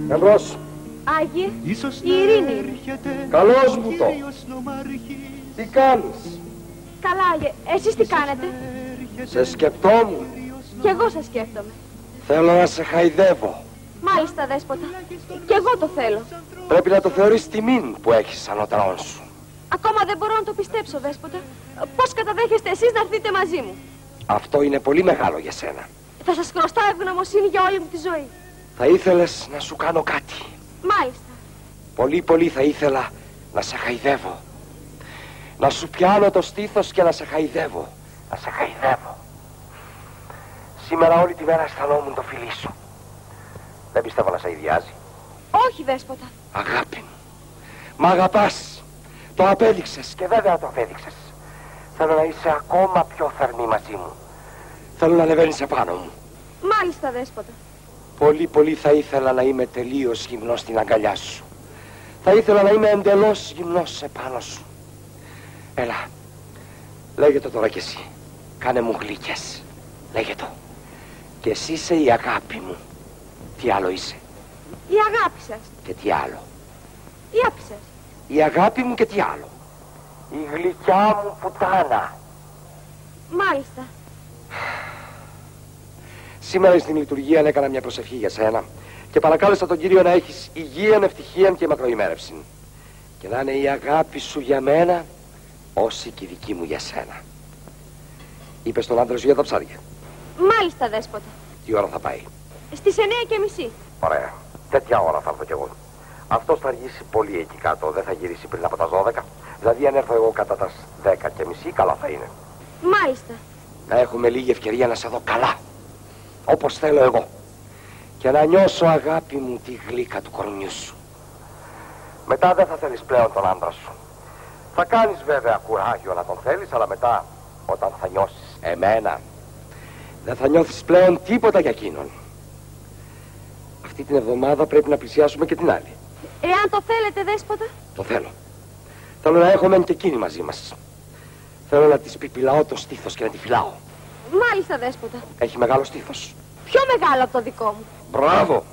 Εμπρός. Άγιε, η Ειρήνη. Καλώς μου το. Τι κάνεις? Καλά, Άγιε. Εσείς τι κάνετε? Σε σκεπτόμουν. Κι εγώ σας σκέφτομαι. Θέλω να σε χαϊδεύω. Μάλιστα, Δέσποτα. Κι εγώ το θέλω. Πρέπει να το θεωρείς τιμήν που έχεις ανώτερόν σου. Ακόμα δεν μπορώ να το πιστέψω, Δέσποτα. Πώς καταδέχεστε εσείς να έρθετε μαζί μου? Αυτό είναι πολύ μεγάλο για σένα. Θα σας χρωστάω ευγνωμοσύνη για όλη μου τη ζωή. Θα ήθελες να σου κάνω κάτι? Μάλιστα. Πολύ θα ήθελα να σε χαϊδεύω. Να σου πιάνω το στήθος και να σε χαϊδεύω. Να σε χαϊδεύω. Σήμερα όλη τη μέρα αισθανόμουν το φιλί σου. Δεν πιστεύω να σε ιδιάζει. Όχι, Δέσποτα. Αγάπη μου. Μ' αγαπάς. Το απέδειξες και βέβαια το απέδειξες. Θέλω να είσαι ακόμα πιο θερμή μαζί μου. Θέλω να ανεβαίνεις επάνω μου. Μάλιστα, Δέσποτα. Πολύ θα ήθελα να είμαι τελείως γυμνός στην αγκαλιά σου. Θα ήθελα να είμαι εντελώς γυμνός επάνω σου. Έλα, λέγε το τώρα κι εσύ. Κάνε μου γλύκες. Λέγε το. Και εσύ είσαι η αγάπη μου. Τι άλλο είσαι? Η αγάπη σας. Και τι άλλο? Η αγάπη σας. Η αγάπη μου και τι άλλο? Η γλυκιά μου πουτάνα. Μάλιστα. Σήμερα στην λειτουργία έκανα μια προσευχή για σένα και παρακάλεσα τον Κύριο να έχεις υγείαν, ευτυχίαν και μακροημέρευσιν. Και να είναι η αγάπη σου για μένα όση και η δική μου για σένα. Είπες στον άντρα σου για τα ψάρια? Μάλιστα, Δέσποτα. Τι ώρα θα πάει? Στις 9:30. Ωραία. Τέτοια ώρα θα έρθω κι εγώ. Αυτός θα αργήσει πολύ εκεί κάτω. Δεν θα γυρίσει πριν από τα 12. Δηλαδή αν έρθω εγώ κατά τα 10:30 καλά θα είναι. Μάλιστα. Να έχουμε λίγη ευκαιρία να σε δω καλά. Όπως θέλω εγώ. Και να νιώσω, αγάπη μου, τη γλύκα του κορμιού σου. Μετά δεν θα θέλεις πλέον τον άντρα σου. Θα κάνεις βέβαια κουράγιο να τον θέλεις, αλλά μετά όταν θα νιώσεις εμένα δεν θα νιώθεις πλέον τίποτα για εκείνον. Αυτή την εβδομάδα πρέπει να πλησιάσουμε και την άλλη. Εάν το θέλετε, Δέσποτα. Το θέλω. Θέλω να έχω μεν και εκείνη μαζί μας. Θέλω να της πιπιλάω το στήθος και να τη φυλάω. Μάλιστα, Δέσποτα. Έχει μεγάλο στήθος. Πιο μεγάλο από το δικό μου. Μπράβο.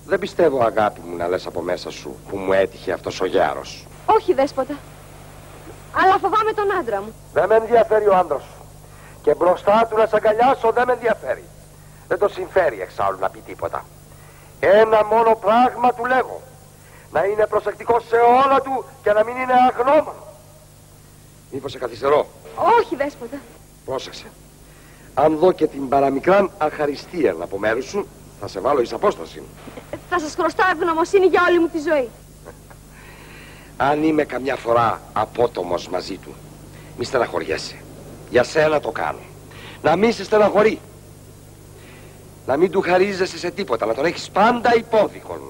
Δεν πιστεύω, αγάπη μου, να λες από μέσα σου που μου έτυχε αυτός ο γέρος. Όχι, Δέσποτα. Αλλά φοβάμαι τον άντρα μου. Δεν με ενδιαφέρει ο άντρας σου. Και μπροστά του να σ' αγκαλιάσω δεν με ενδιαφέρει. Δεν το συμφέρει εξάλλου να πει τίποτα. Ένα μόνο πράγμα του λέγω. Να είναι προσεκτικός σε όλα του και να μην είναι αγνώμων. Μήπως σε καθυστερώ? Όχι, Δέσποτα. Πρόσεξε. Αν δω και την παραμικράν αχαριστία από μέρους σου, θα σε βάλω εις απόσταση. Θα σας χρωστάω ευγνωμοσύνη για όλη μου τη ζωή. Αν είμαι καμιά φορά απότομος μαζί του, μη στεναχωριέσαι. Για σένα το κάνω. Να μη σε στεναχωρεί. Να μην του χαρίζεσαι σε τίποτα. Να τον έχεις πάντα υπόδικον.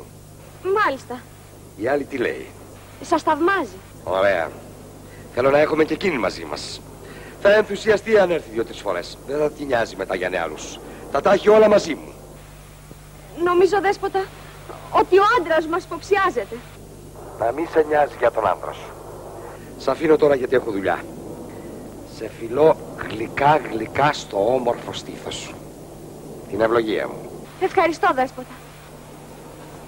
Μάλιστα. Η άλλη τι λέει? Σας θαυμάζει. Ωραία. Θέλω να έχουμε και εκείνη μαζί μας. Θα ενθουσιαστεί αν έρθει 2-3 φορές. Δεν θα τη νοιάζει μετά για νεάλους. Θα τα έχει όλα μαζί μου. Νομίζω, Δέσποτα, ότι ο άντρας μας υποψιάζεται. Να μην σε νοιάζει για τον άντρα σου. Σ' αφήνω τώρα γιατί έχω δουλειά. Σε φιλώ γλυκά στο όμορφο στήθος σου. Την ευλογία μου. Ευχαριστώ, Δέσποτα.